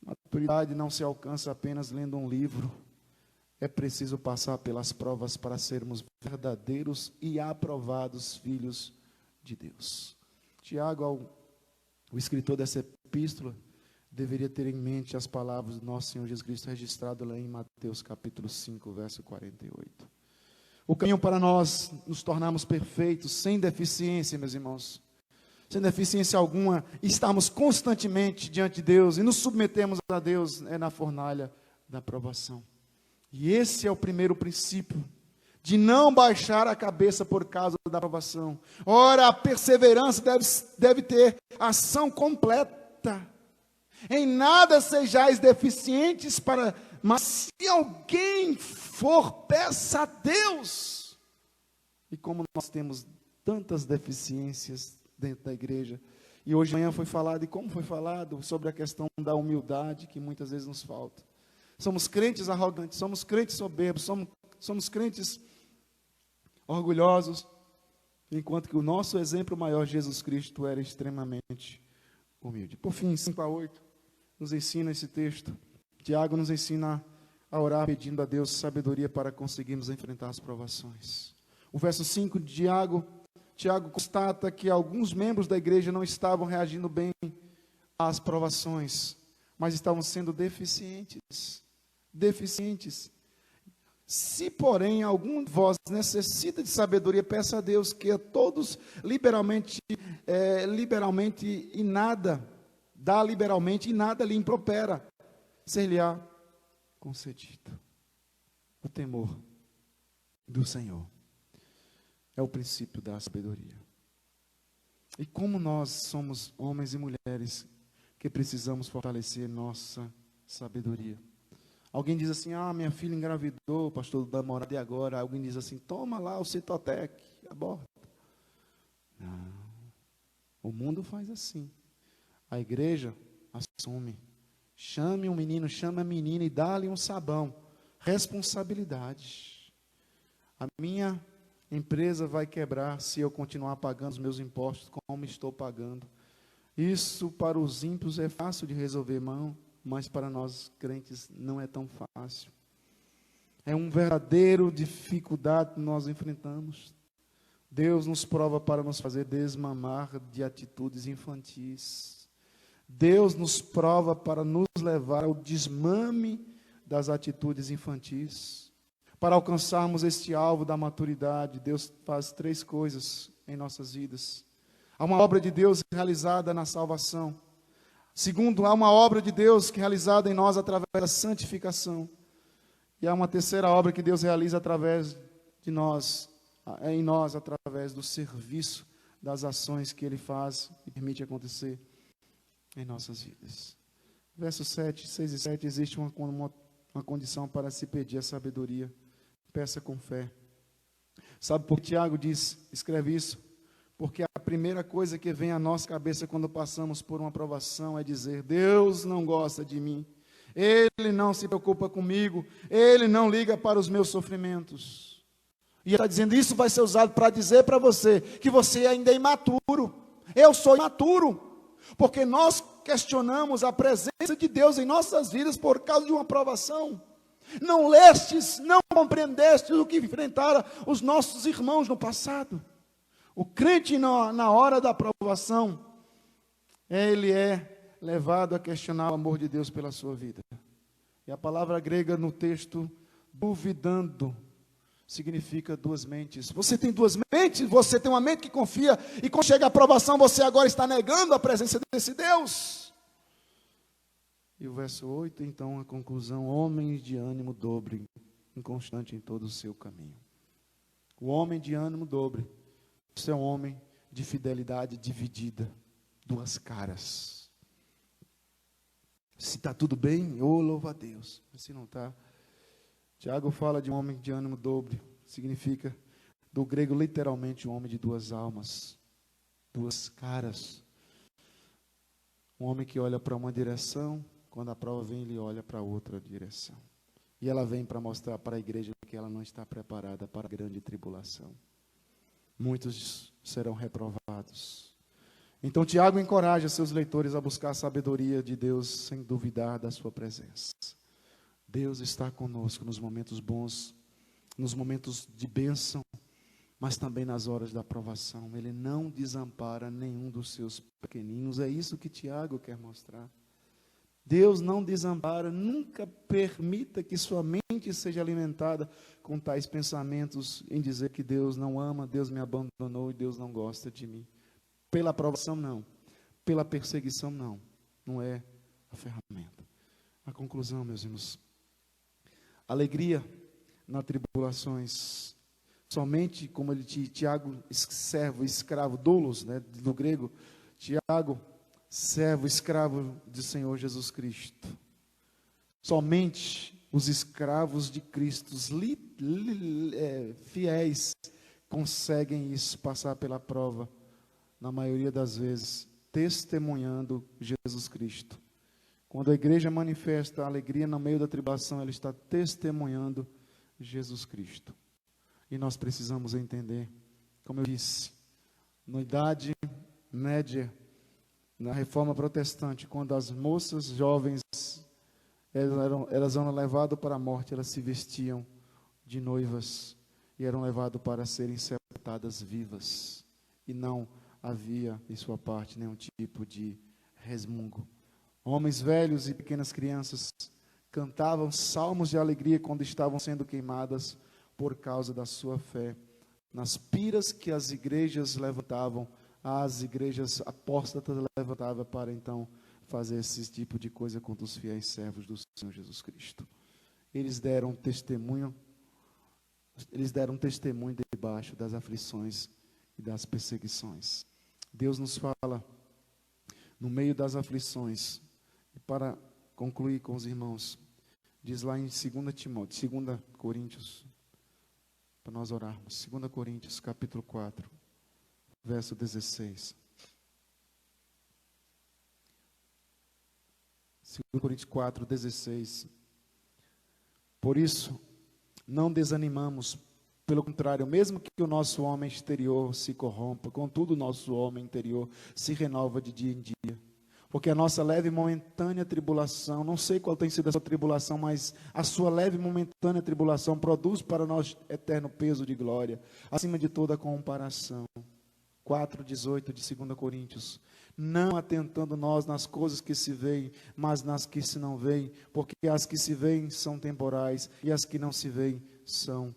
Maturidade não se alcança apenas lendo um livro. É preciso passar pelas provas para sermos verdadeiros e aprovados filhos de Deus. Tiago, o escritor dessa epístola, deveria ter em mente as palavras do nosso Senhor Jesus Cristo, registrado lá em Mateus capítulo 5, verso 48. O caminho para nós nos tornarmos perfeitos, sem deficiência, meus irmãos, sem deficiência alguma, estarmos constantemente diante de Deus e nos submetemos a Deus, é na fornalha da aprovação. E esse é o primeiro princípio, de não baixar a cabeça por causa da aprovação. Ora, a perseverança deve ter ação completa. Em nada sejais deficientes, mas se alguém for, peça a Deus. E como nós temos tantas deficiências dentro da igreja, e hoje de manhã foi falado, e como foi falado, sobre a questão da humildade, que muitas vezes nos falta. Somos crentes arrogantes, somos crentes soberbos, somos crentes orgulhosos, enquanto que o nosso exemplo maior, Jesus Cristo, era extremamente humilde. Por fim, 5-8, nos ensina esse texto. Tiago nos ensina a orar pedindo a Deus sabedoria para conseguirmos enfrentar as provações. O verso 5 de Tiago constata que alguns membros da igreja não estavam reagindo bem às provações, mas estavam sendo deficientes. Se, porém, algum de vós necessita de sabedoria, peça a Deus, que a todos liberalmente e nada, dá liberalmente e nada lhe impropera, ser-lhe-á concedido. O temor do Senhor é o princípio da sabedoria. E como nós somos homens e mulheres que precisamos fortalecer nossa sabedoria. Alguém diz assim, minha filha engravidou, pastor da morada, e agora? Alguém diz assim, toma lá o Citotec, aborta. Não, o mundo faz assim. A igreja assume. Chame um menino, chame a menina e dá-lhe um sabão. Responsabilidade. A minha empresa vai quebrar se eu continuar pagando os meus impostos como estou pagando. Isso para os ímpios é fácil de resolver, mas para nós crentes não é tão fácil. É um verdadeiro dificuldade que nós enfrentamos. Deus nos prova para nos fazer desmamar de atitudes infantis. Deus nos prova para nos levar ao desmame das atitudes infantis. Para alcançarmos este alvo da maturidade, Deus faz 3 coisas em nossas vidas. Há uma obra de Deus realizada na salvação. Segundo, há uma obra de Deus realizada em nós através da santificação. E há uma terceira obra que Deus realiza através de nós, em nós, através do serviço, das ações que Ele faz e permite acontecer em nossas vidas. Versos 6 e 7, existe uma condição para se pedir a sabedoria. Peça com fé. Sabe por que Tiago escreve isso? Porque a primeira coisa que vem à nossa cabeça quando passamos por uma provação é dizer, Deus não gosta de mim, Ele não se preocupa comigo, Ele não liga para os meus sofrimentos. E Ele está dizendo, isso vai ser usado para dizer para você, que você ainda é imaturo. Eu sou imaturo, porque nós questionamos a presença de Deus em nossas vidas por causa de uma provação. Não lestes, não compreendestes o que enfrentaram os nossos irmãos no passado. O crente, na hora da provação, ele é levado a questionar o amor de Deus pela sua vida. E a palavra grega no texto, duvidando, significa 2 mentes. Você tem 2 mentes, você tem uma mente que confia, e quando chega a provação, você agora está negando a presença desse Deus. E o verso 8, então, a conclusão, homens de ânimo dobre, inconstante em todo o seu caminho. O homem de ânimo dobre, isso é um homem de fidelidade dividida, 2 caras. Se está tudo bem, louva a Deus. Mas se não está, Tiago fala de um homem de ânimo dobre, significa, do grego, literalmente, um homem de 2 almas, 2 caras. Um homem que olha para uma direção, quando a prova vem, ele olha para outra direção. E ela vem para mostrar para a igreja que ela não está preparada para a grande tribulação. Muitos serão reprovados. Então, Tiago encoraja seus leitores a buscar a sabedoria de Deus sem duvidar da sua presença. Deus está conosco nos momentos bons, nos momentos de bênção, mas também nas horas da provação. Ele não desampara nenhum dos seus pequeninos. É isso que Tiago quer mostrar. Deus não desampara, nunca permita que sua mente seja alimentada com tais pensamentos em dizer que Deus não ama, Deus me abandonou e Deus não gosta de mim. Pela aprovação, não. Pela perseguição, não. Não é a ferramenta. A conclusão, meus irmãos. Alegria nas tribulações. Somente, como Tiago, servo, escravo, doulos, do grego, Tiago, servo, escravo do Senhor Jesus Cristo. Somente os escravos de Cristo, fiéis, conseguem isso, passar pela prova, na maioria das vezes, testemunhando Jesus Cristo. Quando a igreja manifesta a alegria no meio da tribulação, ela está testemunhando Jesus Cristo. E nós precisamos entender, como eu disse, na Idade Média, na Reforma Protestante, quando as moças jovens elas eram levadas para a morte, elas se vestiam de noivas e eram levadas para serem sepultadas vivas. E não havia, em sua parte, nenhum tipo de resmungo. Homens velhos e pequenas crianças cantavam salmos de alegria quando estavam sendo queimadas por causa da sua fé. Nas piras que as igrejas levantavam, as igrejas apóstatas levantavam para então fazer esse tipo de coisa contra os fiéis servos do Senhor Jesus Cristo. Eles deram testemunho debaixo das aflições e das perseguições. Deus nos fala no meio das aflições. E para concluir com os irmãos, diz lá em 2 Coríntios, para nós orarmos, 2 Coríntios, capítulo 4, verso 16. 2 Coríntios 4, 16. Por isso, não desanimamos, pelo contrário, mesmo que o nosso homem exterior se corrompa, contudo o nosso homem interior se renova de dia em dia. Porque a nossa leve e momentânea tribulação, não sei qual tem sido a sua tribulação, mas a sua leve e momentânea tribulação produz para nós eterno peso de glória, acima de toda comparação. 4,18 de 2 Coríntios. Não atentando nós nas coisas que se veem, mas nas que se não veem, porque as que se veem são temporais, e as que não se veem são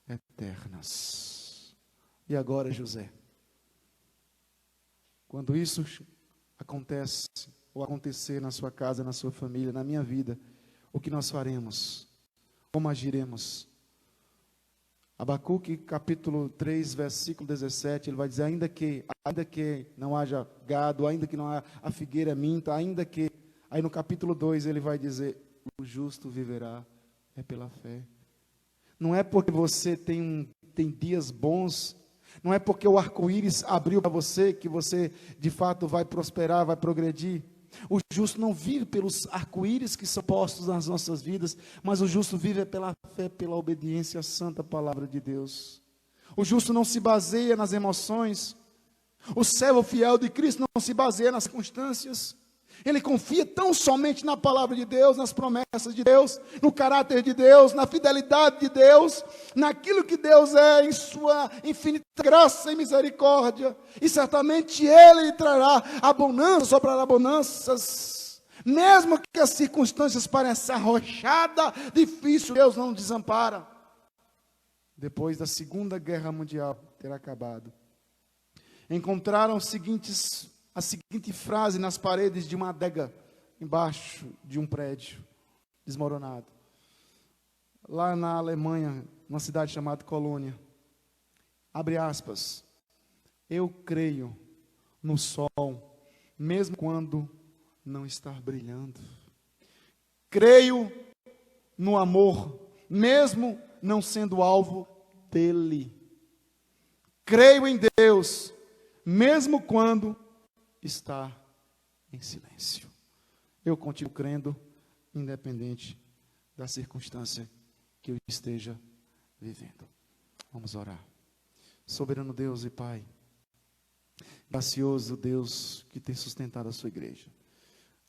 eternas. E agora, José, quando isso acontece, ou acontecer na sua casa, na sua família, na minha vida, o que nós faremos? Como agiremos? Abacuque, capítulo 3, versículo 17, ele vai dizer, ainda que não haja gado, ainda que não haja a figueira minta, ainda que... Aí no capítulo 2 ele vai dizer, o justo viverá, é pela fé. Não é porque você tem dias bons, não é porque o arco-íris abriu para você, que você de fato vai prosperar, vai progredir. O justo não vive pelos arco-íris que são postos nas nossas vidas, mas o justo vive pela fé, pela obediência à santa palavra de Deus. O justo não se baseia nas emoções. O servo fiel de Cristo não se baseia nas circunstâncias. Ele confia tão somente na palavra de Deus, nas promessas de Deus, no caráter de Deus, na fidelidade de Deus, naquilo que Deus é em sua infinita graça e misericórdia. E certamente Ele lhe trará abundância, sobrará bonanças. Mesmo que as circunstâncias pareçam arrochadas, difícil, Deus não desampara. Depois da Segunda Guerra Mundial ter acabado, encontraram a seguinte frase nas paredes de uma adega, embaixo de um prédio desmoronado. Lá na Alemanha, numa cidade chamada Colônia. Abre aspas. Eu creio no sol, mesmo quando não está brilhando. Creio no amor, mesmo não sendo alvo dele. Creio em Deus, mesmo quando está em silêncio. Eu continuo crendo, independente da circunstância que eu esteja vivendo. Vamos orar. Soberano Deus e Pai, gracioso Deus que tem sustentado a sua igreja.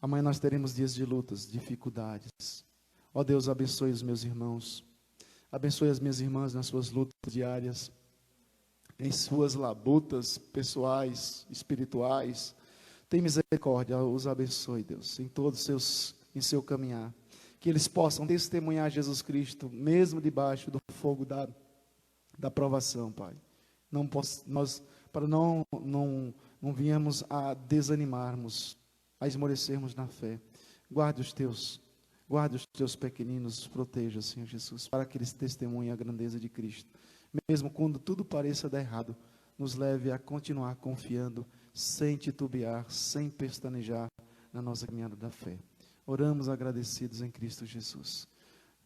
Amanhã nós teremos dias de lutas, dificuldades. Ó Deus, abençoe os meus irmãos. Abençoe as minhas irmãs nas suas lutas diárias, em suas labutas pessoais, espirituais. Tem misericórdia, os abençoe, Deus, em seu caminhar. Que eles possam testemunhar Jesus Cristo, mesmo debaixo do fogo da provação, Pai. Nós, para não viemos a desanimarmos, a esmorecermos na fé. Guarde os teus pequeninos, os proteja, Senhor Jesus, para que eles testemunhem a grandeza de Cristo. Mesmo quando tudo pareça dar errado, nos leve a continuar confiando, sem titubear, sem pestanejar na nossa caminhada da fé. Oramos agradecidos em Cristo Jesus.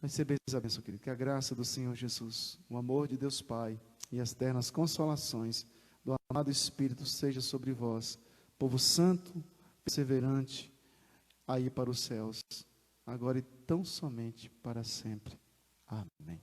Recebeis a bênção, querido. Que a graça do Senhor Jesus, o amor de Deus Pai e as ternas consolações do amado Espírito seja sobre vós, povo santo, perseverante, aí para os céus, agora e tão somente para sempre. Amém.